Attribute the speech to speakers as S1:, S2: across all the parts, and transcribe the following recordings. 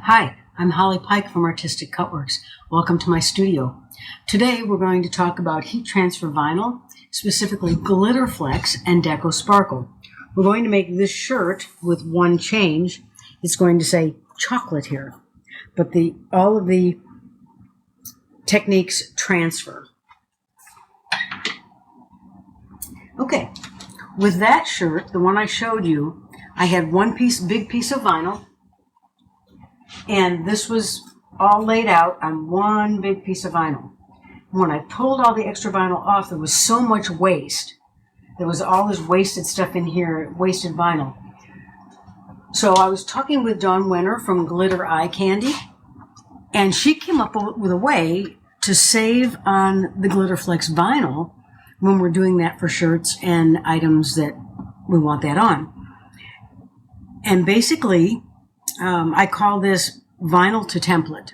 S1: Hi, I'm Holly Pike from Artistic Cutworks. Welcome to my studio. Today we're going to talk about heat transfer vinyl, specifically Glitter Flex and Deco Sparkle. We're going to make this shirt with one change. It's going to say chocolate here, but all of the techniques transfer. Okay, with that shirt, the one I showed you, I had one big piece of vinyl, and this was all laid out on one big piece of vinyl. When I pulled all the extra vinyl off, there was so much waste. There was all this wasted stuff in here, wasted vinyl. So I was talking with Dawn Wenner from Glitter Eye Candy, and she came up with a way to save on the Glitter Flex vinyl when we're doing that for shirts and items that we want that on. And basically, I call this vinyl to template.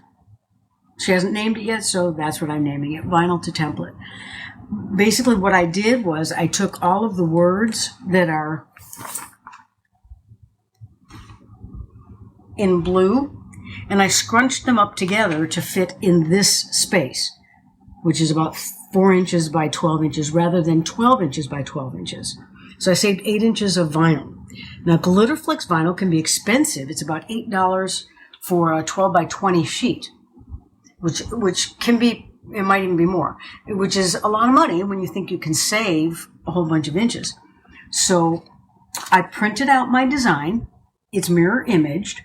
S1: She hasn't named it yet, so that's what I'm naming it, vinyl to template. Basically, what I did was I took all of the words that are in blue, and I scrunched them up together to fit in this space, which is about 4 inches by 12 inches rather than 12 inches by 12 inches. So I saved 8 inches of vinyl. Now, Glitter Flex vinyl can be expensive. It's about $8 for a 12 by 20 sheet, which can be, it might even be more, which is a lot of money when you think you can save a whole bunch of inches. So I printed out my design. It's mirror imaged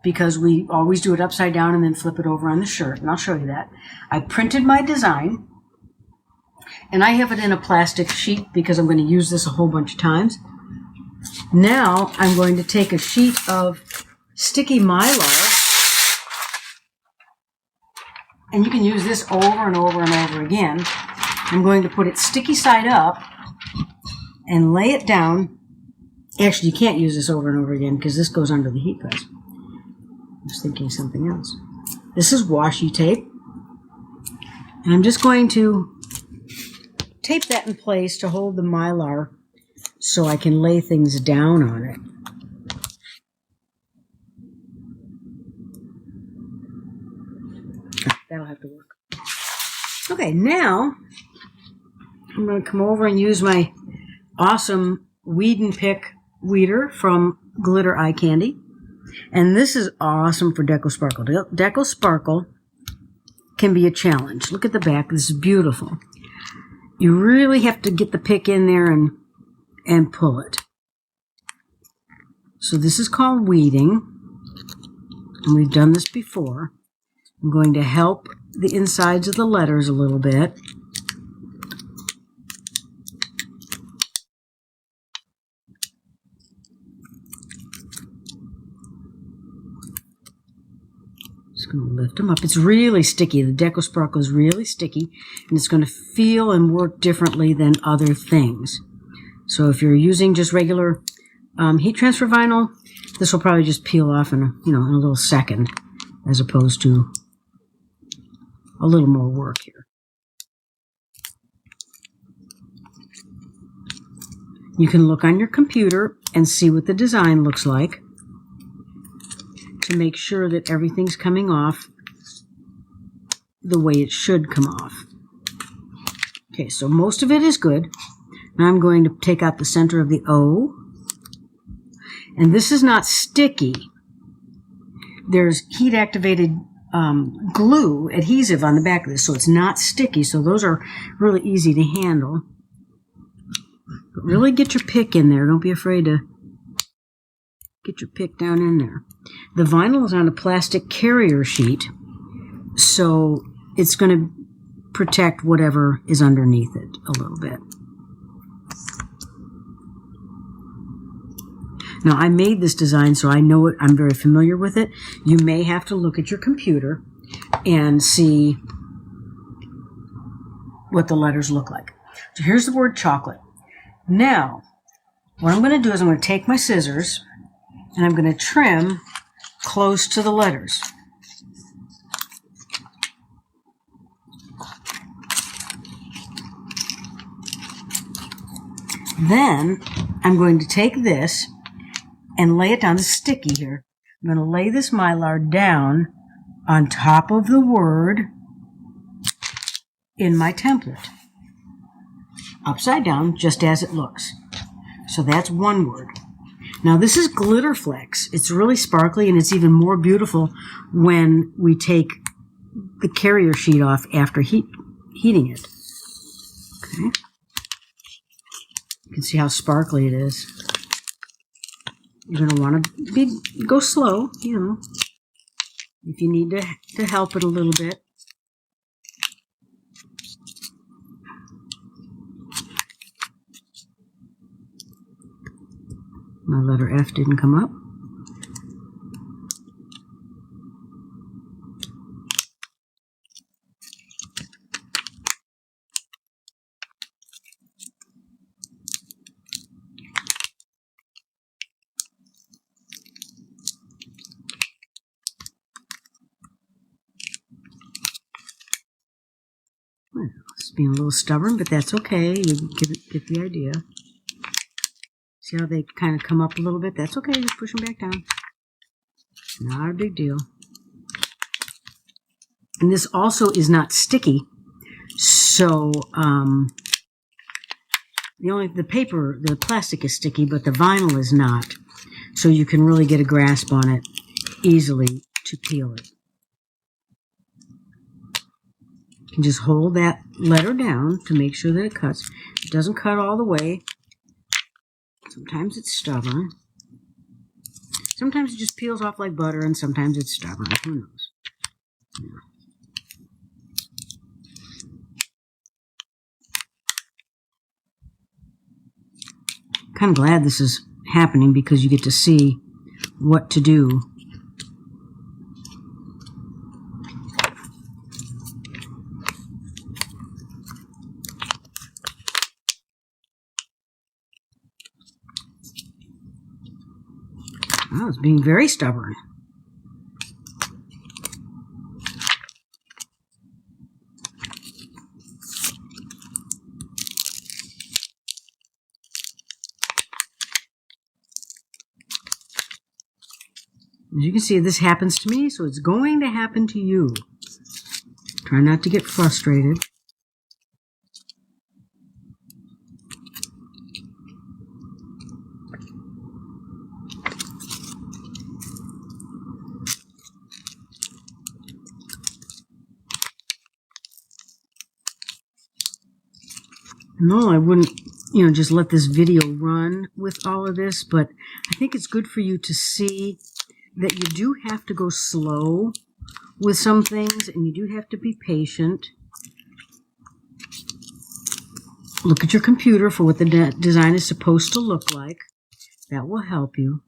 S1: because we always do it upside down and then flip it over on the shirt, and I'll show you that. I printed my design, and I have it in a plastic sheet because I'm going to use this a whole bunch of times. Now I'm going to take a sheet of sticky mylar, and you can use this over and over and over again. I'm going to put it sticky side up and lay it down. Actually, you can't use this over and over again because this goes under the heat press. I was thinking something else. This is washi tape, and I'm just going to tape that in place to hold the mylar so I can lay things down on it. That'll have to work. Okay, now I'm going to come over and use my awesome Weed and Pick weeder from Glitter Eye Candy. And this is awesome for Deco Sparkle. Deco Sparkle can be a challenge. Look at the back. This is beautiful. You really have to get the pick in there and pull it. So this is called weeding, and we've done this before. I'm going to help the insides of the letters a little bit. Just going to lift them up. It's really sticky. The Deco Sparkle is really sticky, and it's going to feel and work differently than other things. So if you're using just regular heat transfer vinyl, this will probably just peel off in a little second, as opposed to a little more work here. You can look on your computer and see what the design looks like to make sure that everything's coming off the way it should come off. Okay, so most of it is good. Now I'm going to take out the center of the O. And this is not sticky. There's heat-activated glue adhesive on the back of this, so it's not sticky. So those are really easy to handle. But really get your pick in there. Don't be afraid to get your pick down in there. The vinyl is on a plastic carrier sheet, so it's going to protect whatever is underneath it a little bit. Now, I made this design, so I know it. I'm very familiar with it. You may have to look at your computer and see what the letters look like. So here's the word chocolate. Now, what I'm going to do is I'm going to take my scissors and I'm going to trim close to the letters. Then I'm going to take this and lay it down. It's sticky here. I'm going to lay this Mylar down on top of the word in my template. Upside down, just as it looks. So that's one word. Now this is Glitter Flex. It's really sparkly, and it's even more beautiful when we take the carrier sheet off after heating it. Okay. You can see how sparkly it is. You're going to want to go slow, you know, if you need to help it a little bit. My letter F didn't come up. It's being a little stubborn, but that's okay. You get the idea. See how they kind of come up a little bit? That's okay. Just push them back down. Not a big deal. And this also is not sticky, so the plastic is sticky, but the vinyl is not. So you can really get a grasp on it easily to peel it. You can just hold that letter down to make sure that it cuts. It doesn't cut all the way. Sometimes it's stubborn. Sometimes it just peels off like butter, and sometimes it's stubborn. Who knows? Yeah. Kind of glad this is happening because you get to see what to do. Oh, it's being very stubborn. As you can see, this happens to me, so it's going to happen to you. Try not to get frustrated. No, I wouldn't, just let this video run with all of this, but I think it's good for you to see that you do have to go slow with some things, and you do have to be patient. Look at your computer for what the design is supposed to look like. That will help you.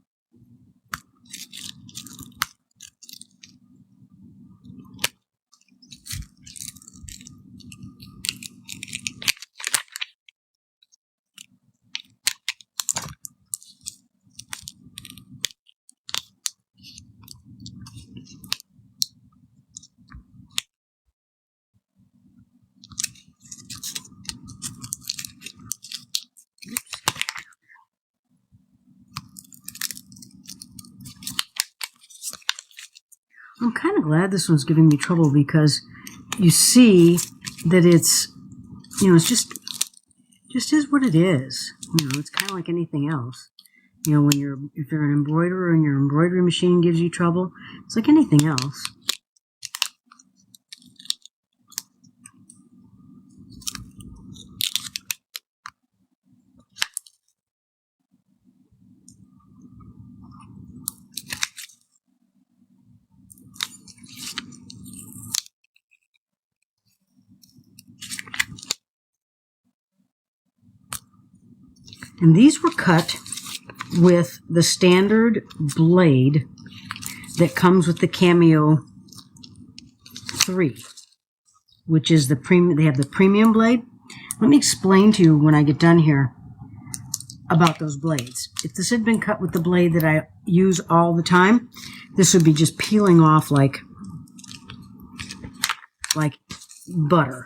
S1: I'm kind of glad this one's giving me trouble because you see that it's, it's just is what it is. It's kind of like anything else. If you're an embroiderer and your embroidery machine gives you trouble, it's like anything else. And these were cut with the standard blade that comes with the Cameo 3, which is the premium. They have the premium blade. Let me explain to you when I get done here about those blades. If this had been cut with the blade that I use all the time, this would be just peeling off like butter.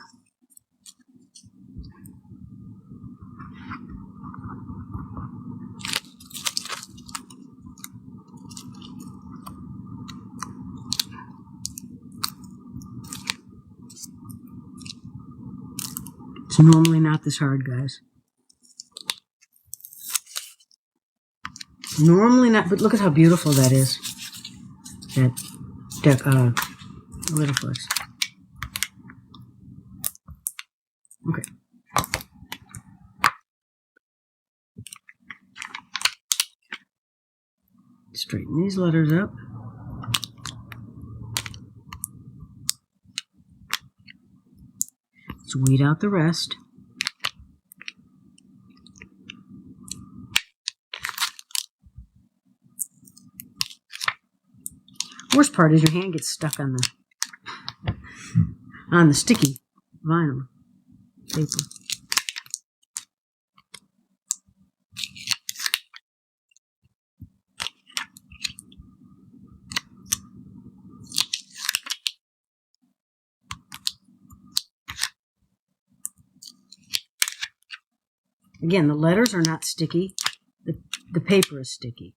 S1: It's normally not this hard, guys. Normally not, but look at how beautiful that is. That glitter flakes. Okay. Straighten these letters up. Let's weed out the rest. Worst part is your hand gets stuck on the sticky vinyl paper. Again, the letters are not sticky. The paper is sticky.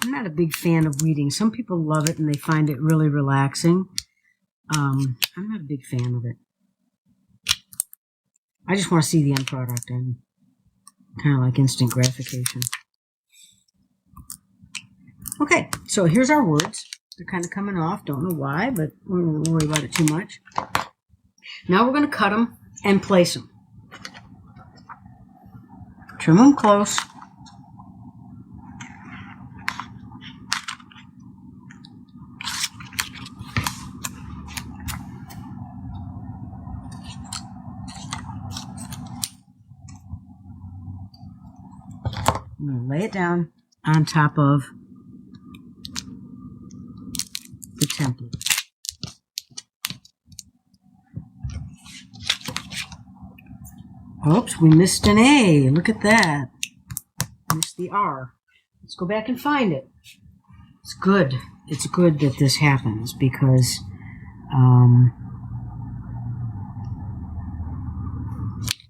S1: I'm not a big fan of weeding. Some people love it and they find it really relaxing. I'm not a big fan of it. I just want to see the end product and kind of like instant gratification. Okay, so here's our words. They're kind of coming off. Don't know why, but we won't worry about it too much. Now we're going to cut them and place them. Trim them close. I'm going to lay it down on top of the template. Oops, we missed an A. Look at that. Missed the R. Let's go back and find it. It's good. It's good that this happens because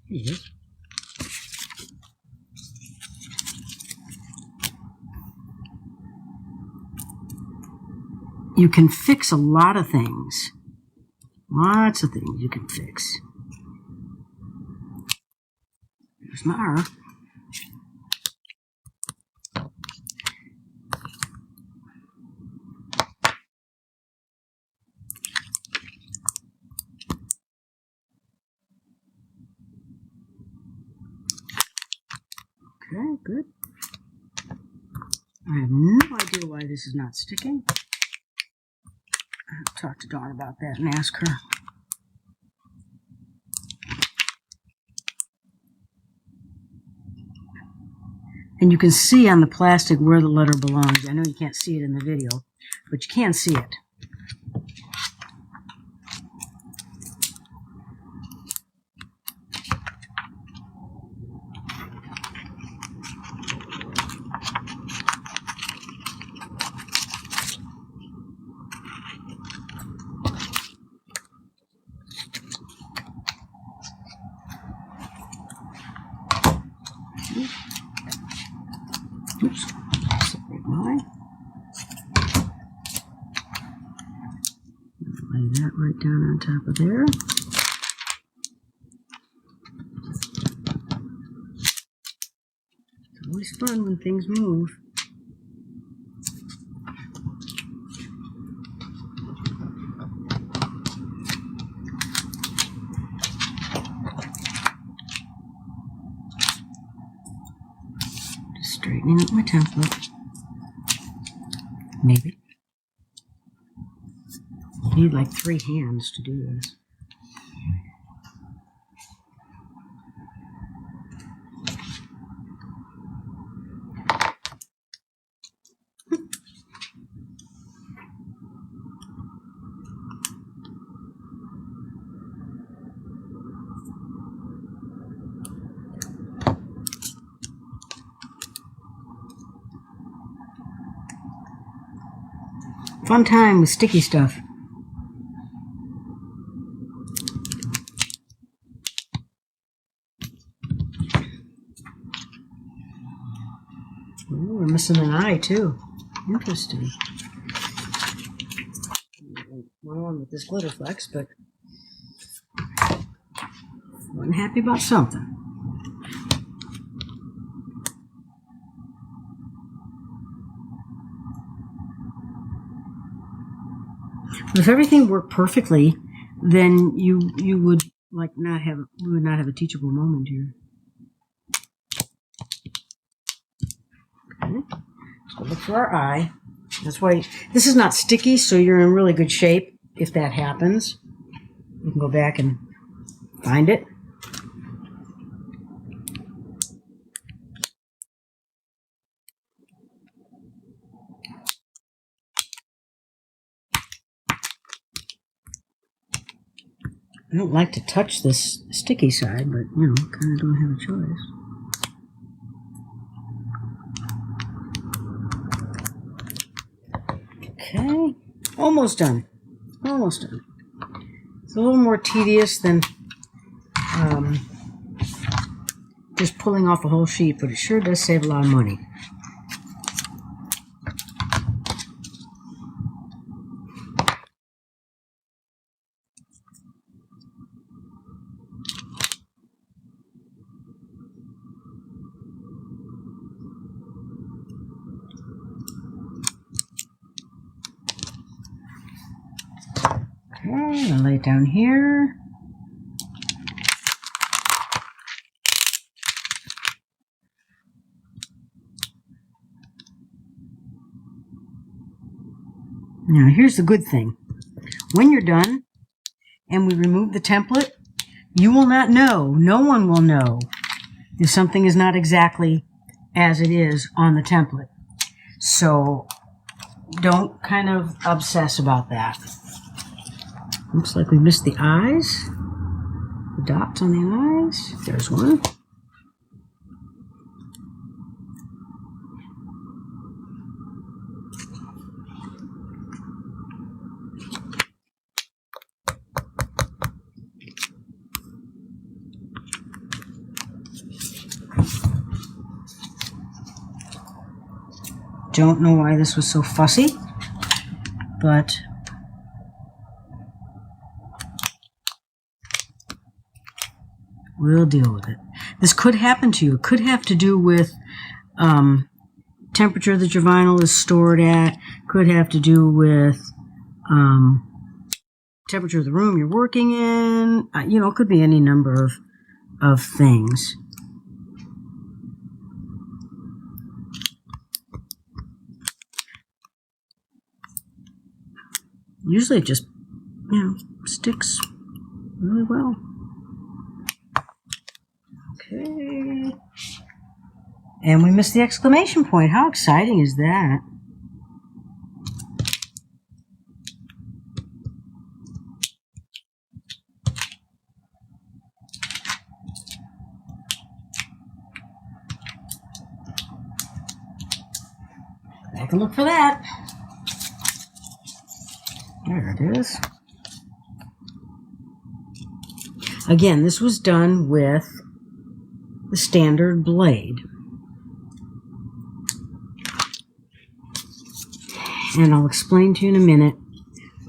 S1: here it is. You can fix a lot of things. Lots of things you can fix. There's my R. Okay, good. I have no idea why this is not sticking. I'll talk to Dawn about that and ask her. And you can see on the plastic where the letter belongs. I know you can't see it in the video, but you can see it. Oops, separate mine. Lay that right down on top of there. It's always fun when things move. Just straightening up my template. Maybe. I need like 3 hands to do this. Fun time with sticky stuff. Ooh, we're missing an eye too. Interesting. Went on with this glitter flex, but wasn't happy about something. If everything worked perfectly, then you would we would not have a teachable moment here. Okay. So look for our eye. That's why this is not sticky, so you're in really good shape if that happens. You can go back and find it. I don't like to touch this sticky side, but, you know, kind of don't have a choice. Okay, almost done. Almost done. It's a little more tedious than just pulling off a whole sheet, but it sure does save a lot of money. Okay, I'll lay it down here. Now, here's the good thing. When you're done and we remove the template, you will not know, no one will know, if something is not exactly as it is on the template. So don't kind of obsess about that. Looks like we missed the eyes, the dots on the eyes. There's one. Don't know why this was so fussy, but we'll deal with it. This could happen to you. It could have to do with temperature that your vinyl is stored at. Could have to do with temperature of the room you're working in. You know, it could be any number of things. Usually it just, you know, sticks really well. Okay. And we missed the exclamation point. How exciting is that? I can look for that. There it is. Again, this was done with the standard blade. And I'll explain to you in a minute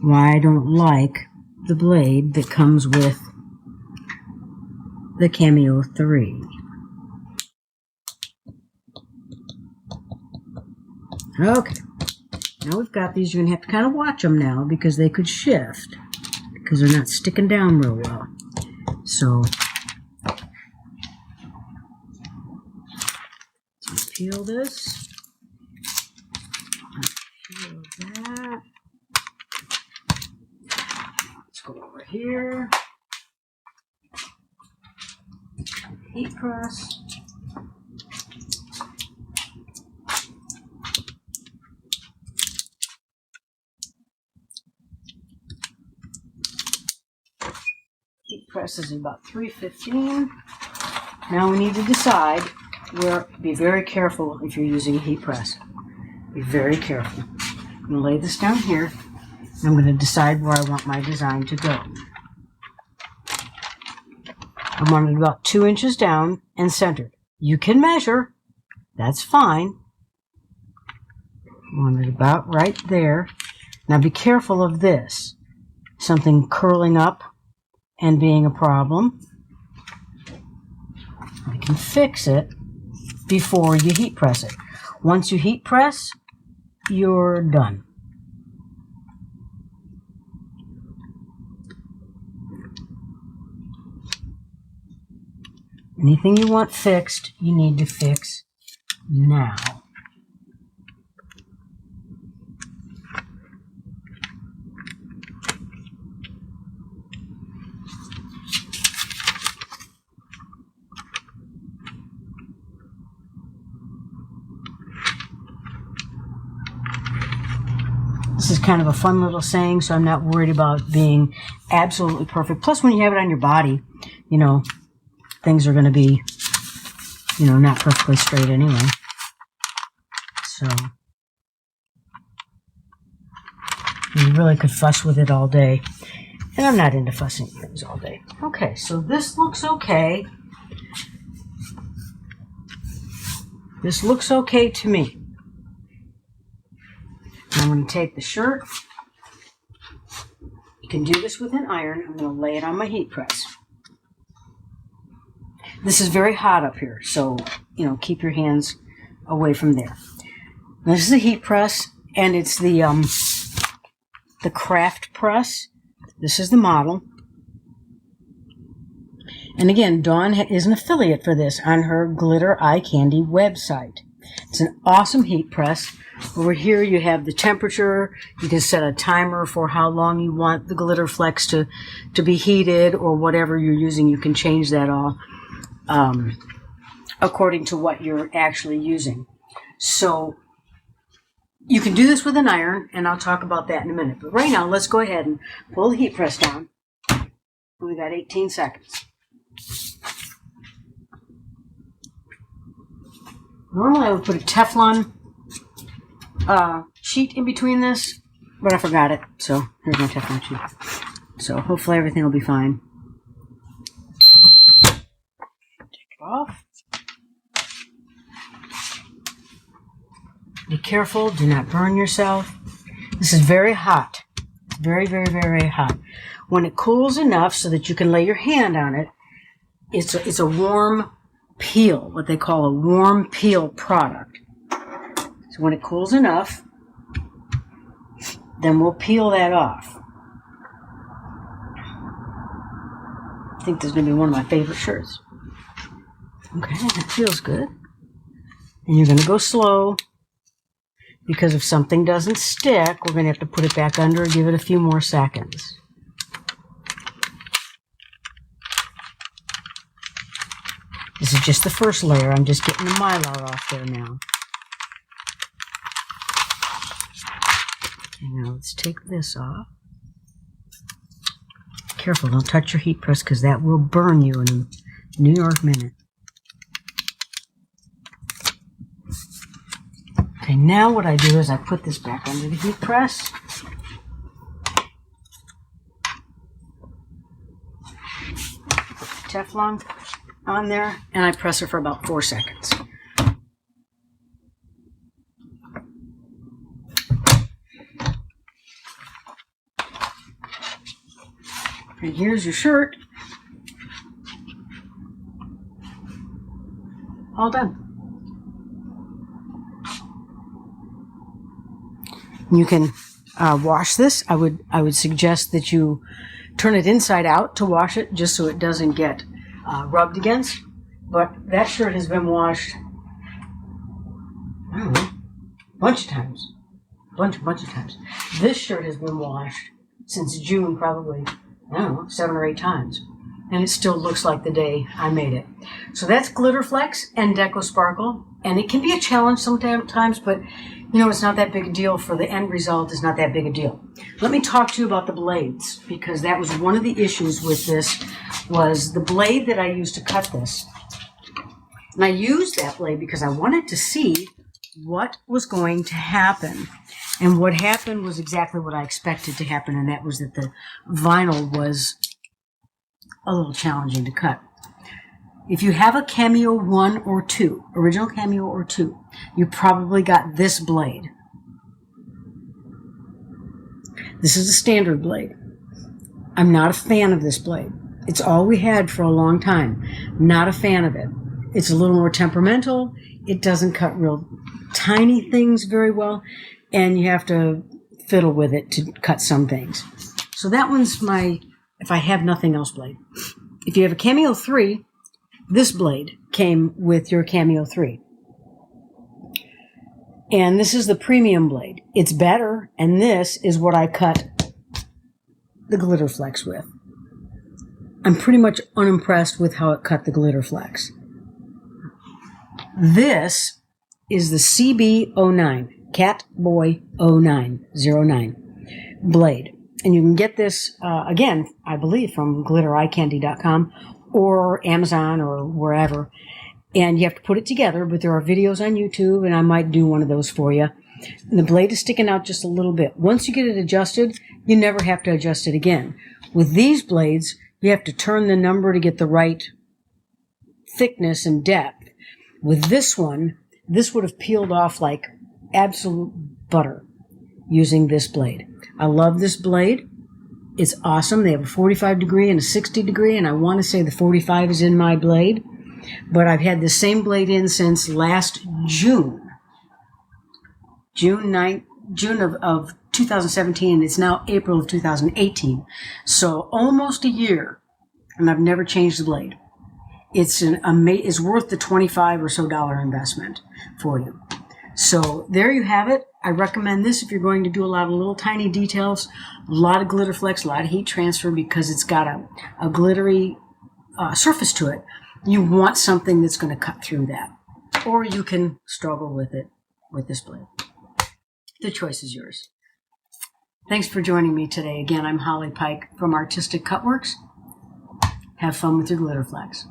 S1: why I don't like the blade that comes with the Cameo 3. Okay. Now we've got these, you're going to have to kind of watch them now because they could shift because they're not sticking down real well. So, let's peel this. Peel that. Let's go over here. Heat press. Heat press is about 315. Now we need to decide where. Be very careful if you're using a heat press. Be very careful. I'm going to lay this down here. I'm going to decide where I want my design to go. I want it about 2 inches down and centered. You can measure. That's fine. I want it about right there. Now be careful of this. Something curling up and being a problem. You can fix it before you heat press it. Once you heat press, you're done. Anything you want fixed, you need to fix now. This is kind of a fun little saying, so I'm not worried about being absolutely perfect. Plus, when you have it on your body, you know, things are going to be, you know, not perfectly straight anyway. So, you really could fuss with it all day. And I'm not into fussing things all day. Okay, so this looks okay. This looks okay to me. I'm going to take the shirt. You can do this with an iron. I'm going to lay it on my heat press. This is very hot up here, so, you know, keep your hands away from there. This is a heat press, and it's the craft press. This is the model. And again, Dawn is an affiliate for this on her Glitter Eye Candy website. It's an awesome heat press. Over here you have the temperature. You can set a timer for how long you want the glitter flecks to be heated, or whatever you're using. You can change that all according to what you're actually using. So you can do this with an iron, and I'll talk about that in a minute. But right now, let's go ahead and pull the heat press down. We got 18 seconds. Normally I would put a Teflon sheet in between this, but I forgot it, so here's my Teflon sheet. So hopefully everything will be fine. Take it off. Be careful, do not burn yourself. This is very hot. Very, very, very hot. When it cools enough so that you can lay your hand on it, it's a warm peel, what they call a warm peel product. So when it cools enough, then we'll peel that off. I think this is going to be one of my favorite shirts. Okay, that feels good. And you're going to go slow, because if something doesn't stick, we're going to have to put it back under and give it a few more seconds. This is just the first layer. I'm just getting the mylar off there now. Okay, now let's take this off. Careful, don't touch your heat press, because that will burn you in a New York minute. Okay, now what I do is I put this back under the heat press. Teflon on there, and I press it for about 4 seconds. And here's your shirt. All done. You can wash this. I would suggest that you turn it inside out to wash it, just so it doesn't get rubbed against. But that shirt has been washed, I don't know, a bunch of times. Bunch of times. This shirt has been washed since June, probably, I don't know, 7 or 8 times. And it still looks like the day I made it. So that's Glitter Flex and Deco Sparkle. And it can be a challenge sometimes, but you know, it's not that big a deal. For the end result, it's not that big a deal. Let me talk to you about the blades, because that was one of the issues with this, was the blade that I used to cut this. And I used that blade because I wanted to see what was going to happen And what happened was exactly what I expected to happen, and that was that the vinyl was a little challenging to cut. If you have a Cameo 1 or 2, original Cameo or 2, you probably got this blade. This is a standard blade. I'm not a fan of this blade. It's all we had for a long time. Not a fan of it. It's a little more temperamental. It doesn't cut real tiny things very well, and you have to fiddle with it to cut some things. So that one's my, if I have nothing else, blade. If you have a Cameo 3, this blade came with your Cameo 3. And this is the premium blade. It's better, and this is what I cut the glitter flex with. I'm pretty much unimpressed with how it cut the glitter flex. This is the CB09, Catboy 0909 blade. And you can get this, again, I believe, from glitterEyeCandy.com or Amazon or wherever. And you have to put it together, but there are videos on YouTube, and I might do one of those for you. And the blade is sticking out just a little bit. Once you get it adjusted, you never have to adjust it again. With these blades, you have to turn the number to get the right thickness and depth. With this one, this would have peeled off like absolute butter using this blade. I love this blade. It's awesome. They have a 45 degree and a 60 degree, and I want to say the 45 is in my blade. But I've had the same blade in since last June. June of 2017. It's now April of 2018. So almost a year, and I've never changed the blade. It's it's worth the $25 or so investment for you. So there you have it. I recommend this if you're going to do a lot of little tiny details, a lot of glitter flex, a lot of heat transfer, because it's got a glittery surface to it. You want something that's going to cut through that. Or you can struggle with it with this blade. The choice is yours. Thanks for joining me today. Again, I'm Holly Pike from Artistic Cutworks. Have fun with your glitter flex.